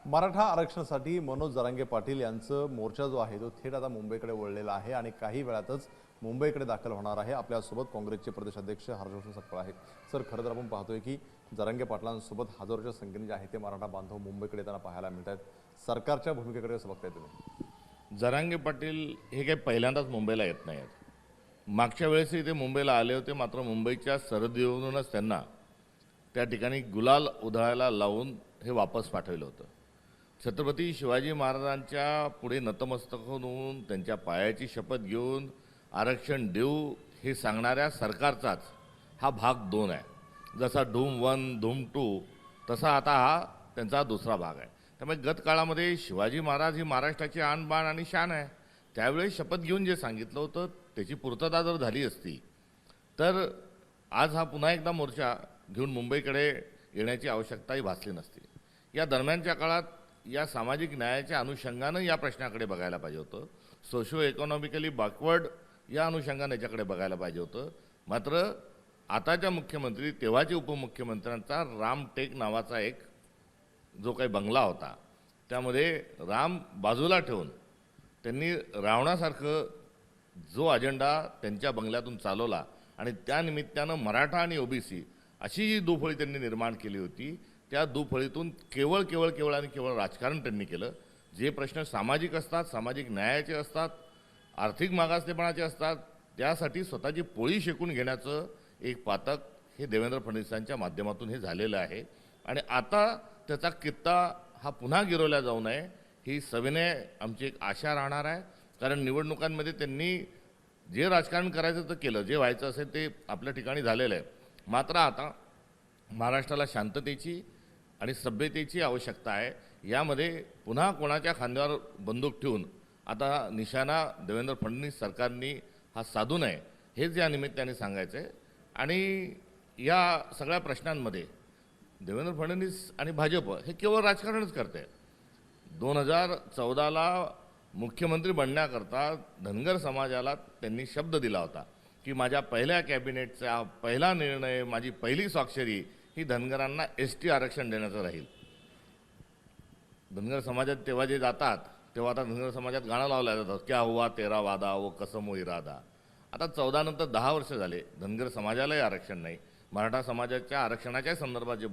मराठा आरक्षणासाठी मनोज जरांगे पाटील यांचं मोर्चा जो आहे तो थेट आता मुंबईकडे वळलेला आहे आणि काही वेळातच मुंबईकडे दाखल होणार आहे। आपल्यासोबत काँग्रेसचे प्रदेश अध्यक्ष हर्षवर्धन सकपाळ आहेत। सर, खरं तर आपण पाहतोय की जरांगे पाटलांसोबत हजारोच्या संख्येने जे आहे ते मराठा बांधव मुंबईकडे येताना पाहायला मिळतात। सरकारच्या भूमिकेकडे कसं बघताय तुम्ही? जरांगे पाटील हे काही पहिल्यांदाच मुंबईला येत नाहीत। मागच्या वेळेसही ते मुंबईला आले होते, मात्र मुंबईच्या सरहद्दीवरूनच त्यांना त्या ठिकाणी गुलाल उधळायला लावून हे वापस पाठवलं होतं। छत्रपती शिवाजी महाराजांच्या पुढे नतमस्तक होऊन त्यांच्या पायाची शपथ घेऊन आरक्षण देऊ हे सांगणाऱ्या सरकारचाच हा भाग 2 आहे। जसा धूम 1 धूम 2 तसा आता हा त्यांचा दुसरा भाग आहे। त्यामुळे गत काळामध्ये शिवाजी महाराज ही महाराष्ट्राची आणबाण आणि शान आहे। त्यावेळेस शपथ घेऊन जे सांगितलं होतं त्याची पूर्तता जर झाली असती तर आज हा पुन्हा एकदा मोर्चा घेऊन मुंबईकडे येण्याची आवश्यकताही भासली नसती। या दरम्यानच्या काळात या सामाजिक न्यायाच्या अनुषंगानं या प्रश्नाकडे बघायला पाहिजे होतं। सोशो इकॉनॉमिकली बॅकवर्ड या अनुषंगाने याच्याकडे बघायला पाहिजे होतं। मात्र आताच्या मुख्यमंत्री तेव्हाचे उपमुख्यमंत्र्यांचा रामटेक नावाचा एक जो काही बंगला होता त्यामध्ये राम बाजूला ठेवून त्यांनी रावणासारखं जो अजेंडा त्यांच्या बंगल्यातून चालवला आणि त्या निमित्तानं मराठा आणि ओबीसी अशी जी दुफळी त्यांनी निर्माण केली होती, त्या दुफळीतून केवळ राजकारण त्यांनी केलं। जे प्रश्न सामाजिक असतात, सामाजिक न्यायाचे असतात, आर्थिक मागासलेपणाचे असतात, त्यासाठी स्वतःची पोळी शेकून घेण्याचं एक पातक हे देवेंद्र फडणवीसांच्या माध्यमातून हे झालेलं आहे। आणि आता त्याचा कित्ता हा पुन्हा गिरवला जाऊ नये ही सविनय आमची एक आशा राहणार आहे। कारण निवडणुकांमध्ये त्यांनी जे राजकारण करायचं तर केलं, जे व्हायचं असेल ते आपल्या ठिकाणी झालेलं आहे। मात्र आता महाराष्ट्राला शांततेची आणि सभ्यतेची आवश्यकता आहे। यामध्ये पुन्हा कोणाच्या खांद्यावर बंदूक ठेवून आता निशाणा देवेंद्र फडणवीस सरकारने हा साधू नये हेच या निमित्ताने सांगायचं आहे। आणि या सगळ्या प्रश्नांमध्ये देवेंद्र फडणवीस आणि भाजप हे केवळ राजकारणच करते। 2014ला मुख्यमंत्री बनण्याकरता धनगर समाजाला त्यांनी शब्द दिला होता की माझ्या पहिल्या कॅबिनेटचा पहिला निर्णय, माझी पहिली स्वाक्षरी ही धनगरांना एसटी आरक्षण देण्याचं राहील। धनगर समाजात तेव्हा जे जातात तेव्हा आता धनगर समाजात गाणं लावलं जातं, क्या हुआ तेरा वादा वो कसम वो इरादा। आता 14 नंतर 10 वर्ष झाले, धनगर समाजालाही आरक्षण नाही। मराठा समाजाच्या आरक्षणाच्या संदर्भात जे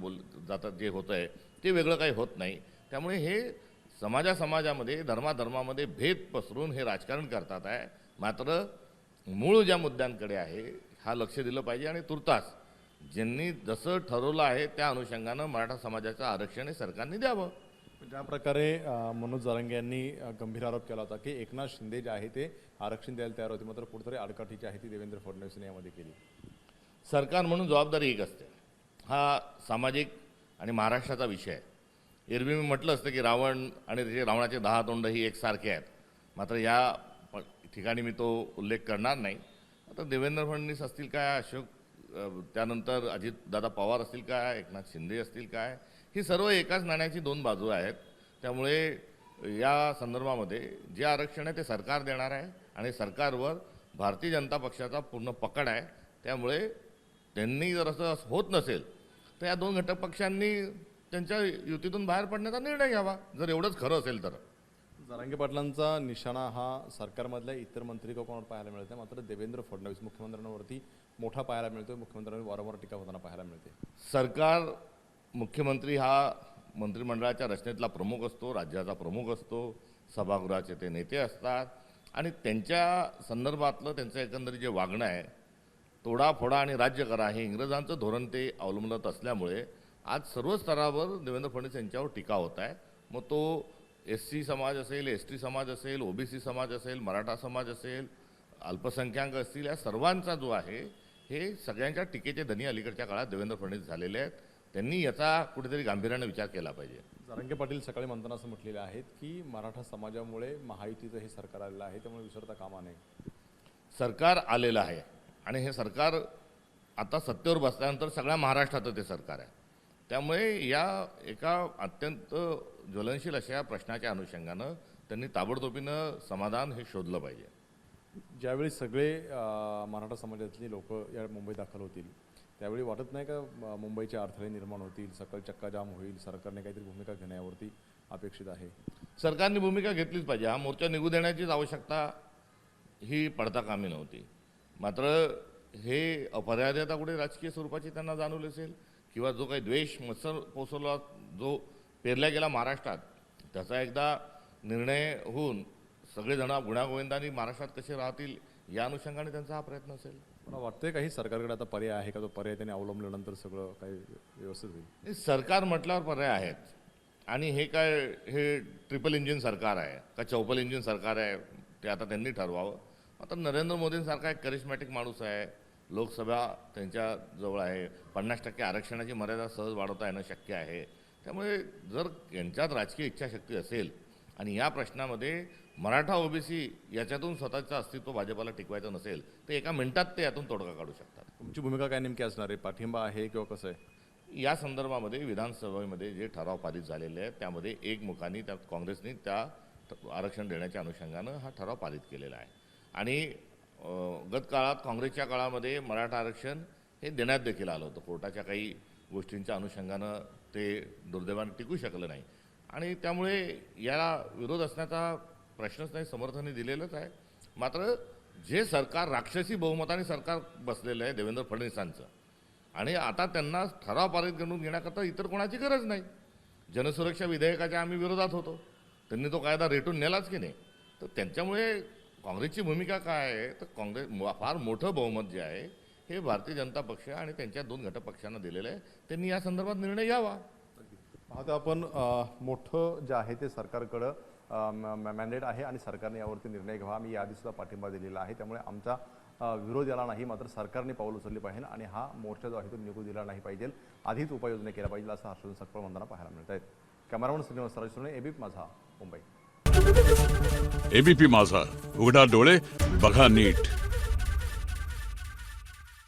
जातात जे होतं आहे ते वेगळं काही होत नाही। त्यामुळे हे समाजामध्ये धर्मामध्ये भेद पसरून हे राजकारण करतात आहे। मात्र मूळ ज्या मुद्द्यांकडे आहे हा लक्ष दिलं पाहिजे आणि तुर्तास ज्यांनी जसं ठरवलं आहे त्या अनुषंगानं मराठा समाजाचं आरक्षण हे सरकारने द्यावं। ज्या प्रकारे मनोज जरांगे यांनी गंभीर आरोप केला होता की एकनाथ शिंदे जे आहे ते आरक्षण द्यायला तयार होते, मात्र कुठेतरी आडकाठी जी आहे ती देवेंद्र फडणवीसांनी यामध्ये केली। सरकार म्हणून जबाबदारी एक असते, हा सामाजिक आणि महाराष्ट्राचा विषय आहे। एरवी मी म्हटलं असतं की रावण आणि त्याचे रावणाचे 10 तोंड ही एकसारखे आहेत, मात्र या ठिकाणी मी तो उल्लेख करणार नाही। आता देवेंद्र फडणवीस असतील काय, त्यानंतर अजितदादा पवार असतील काय, एकनाथ शिंदे असतील काय, ही सर्व एकाच नाण्याची 2 बाजू आहेत। त्यामुळे या संदर्भामध्ये जे आरक्षण आहे ते सरकार देणार आहे आणि सरकारवर भारतीय जनता पक्षाचा पूर्ण पकड आहे। त्यामुळे त्यांनी जर असं होत नसेल तर या 2 घटक पक्षांनी त्यांच्या युतीतून बाहेर पडण्याचा निर्णय घ्यावा, जर एवढंच खरं असेल तर। जरांगे पाटलांचा निशाणा हा सरकारमधल्या इतर मंत्री कोणावर पाहायला मिळते, मात्र देवेंद्र फडणवीस मुख्यमंत्र्यांवरती मोठा पाहायला मिळतोय। मुख्यमंत्र्यांनी वारंवार टीका होताना पाहायला मिळते। सरकार मुख्यमंत्री हा मंत्रिमंडळाच्या रचनेतला प्रमुख असतो, राज्याचा प्रमुख असतो, सभागृहाचे ते नेते असतात आणि त्यांच्या संदर्भातलं त्यांचं एकंदरीत जे वागणं आहे, तोडाफोडा आणि राज्य करा हे इंग्रजांचं धोरण ते अवलंबत असल्यामुळे आज सर्व स्तरावर देवेंद्र फडणवीस यांच्यावर टीका होत आहे। मग तो SC समाज असेल, ST समाज असेल, OBC समाज असेल, मराठा समाज असेल, अल्पसंख्याक असतील, या सर्वांचा जो आहे हे सगळ्यांच्या टीकेचे धनी अलीकडच्या काळात देवेंद्र फडणवीस झालेले आहेत। त्यांनी याचा कुठेतरी गांभीर्याने विचार केला पाहिजे। जरांगे पाटील सकाळी म्हणताना असं म्हटलेले आहेत की मराठा समाजामुळे महायुतीचं हे सरकार आलेलं आहे, त्यामुळे विसरता कामा नये। सरकार आलेलं आहे आणि हे सरकार आता सत्तेवर बसल्यानंतर सगळ्या महाराष्ट्राचं ते सरकार आहे। त्यामुळे या एका अत्यंत ज्वलनशील अशा प्रश्नाच्या अनुषंगानं त्यांनी ताबडतोबीनं समाधान हे शोधलं पाहिजे। ज्यावेळी सगळे मराठा समाजातली लोक या मुंबईत दाखल होतील त्यावेळी वाटत नाही का मुंबईचे अडथळे निर्माण होतील, सकल चक्काजाम होईल, सरकारने काहीतरी भूमिका घेण्यावरती अपेक्षित आहे? सरकारने भूमिका घेतलीच पाहिजे. हा मोर्चा निघू देण्याचीच आवश्यकता ही पडता कामी नव्हती. मात्र हे अपराधता कुठे राजकीय स्वरूपाची त्यांना जाणवली असेल किंवा जो काही द्वेष मत्सर पोसवला जो पेरला गेला महाराष्ट्रात, त्याचा एकदा निर्णय होऊन सगळेजण गुण्यागोविंदांनी महाराष्ट्रात कसे राहतील या अनुषंगाने त्यांचा हा प्रयत्न असेल. मला वाटतंय काही सरकारकडे आता पर्याय आहे का? तो पर्याय त्यांनी अवलंबल्यानंतर सगळं काही व्यवस्थित होईल? हे सरकार म्हटल्यावर पर्याय आहेत आणि हे काय हे ट्रिपल इंजिन सरकार आहे का चौपल इंजिन सरकार आहे ते आता त्यांनी ठरवावं. आता नरेंद्र मोदींसारखा एक करिश्मॅटिक माणूस आहे, लोकसभा त्यांच्या जवळ आहे, 50% आरक्षणाची मर्यादा सहज वाढवता येणं शक्य आहे. त्यामुळे जर यांच्यात राजकीय इच्छाशक्ती असेल आणि या प्रश्नामध्ये मराठा ओबीसी याच्यातून स्वतःचं अस्तित्व भाजपाला टिकवायचं नसेल तर एका मिनिटात ते यातून तोडगा काढू शकतात. तुमची भूमिका काय नेमकी असणार आहे? पाठिंबा आहे किंवा कसं आहे? या संदर्भामध्ये विधानसभेमध्ये जे ठराव पारित झालेले आहेत त्यामध्ये एकमुखाने त्या काँग्रेसने त्या आरक्षण देण्याच्या अनुषंगानं हा ठराव पारित केलेला आहे. आणि गत काळात काँग्रेसच्या काळामध्ये मराठा आरक्षण हे देण्यात देखील आलं होतं. कोर्टाच्या काही गोष्टींच्या अनुषंगानं ते दुर्दैवाने टिकू शकलं नाही आणि त्यामुळे याला विरोध असण्याचा प्रश्नच नाही, समर्थनही दिलेलंच आहे. मात्र जे सरकार राक्षसी बहुमताने सरकार बसलेलं आहे देवेंद्र फडणवीसांचं आणि आता त्यांना ठराव पारित करून घेण्याकरता इतर कोणाची गरज नाही. जनसुरक्षा विधेयकाच्या आम्ही विरोधात होतो, त्यांनी तो कायदा रेटून नेलाच की नाही. तर त्यांच्यामुळे काँग्रेसची भूमिका काय आहे तर काँग्रेस फार मोठं बहुमत जे आहे हे भारतीय जनता पक्ष आणि त्यांच्या 2 घटक पक्षांना दिलेलं आहे. त्यांनी या संदर्भात निर्णय घ्यावा. पाहता आपण मोठं जे आहे ते सरकारकडं मॅन्डेट आहे आणि सरकारने यावरती निर्णय घ्यावा. आम्ही याआधीसुद्धा पाठिंबा दिलेला आहे, त्यामुळे आमचा विरोध याला नाही. मात्र सरकारने पाऊल उचलले पाहिजे आणि हा मोर्चा जो आहे तो निघू दिला नाही पाहिजे, आधीच उपाययोजना केल्या पाहिजे असं हर्षवर्धन सकपाळ म्हणताना पाहायला मिळत आहेत. कॅमेरामन श्रीनिवास सराजसोने, एबीपी माझा, मुंबई. एबीपी माझा, उघडा डोळे बघा नीट.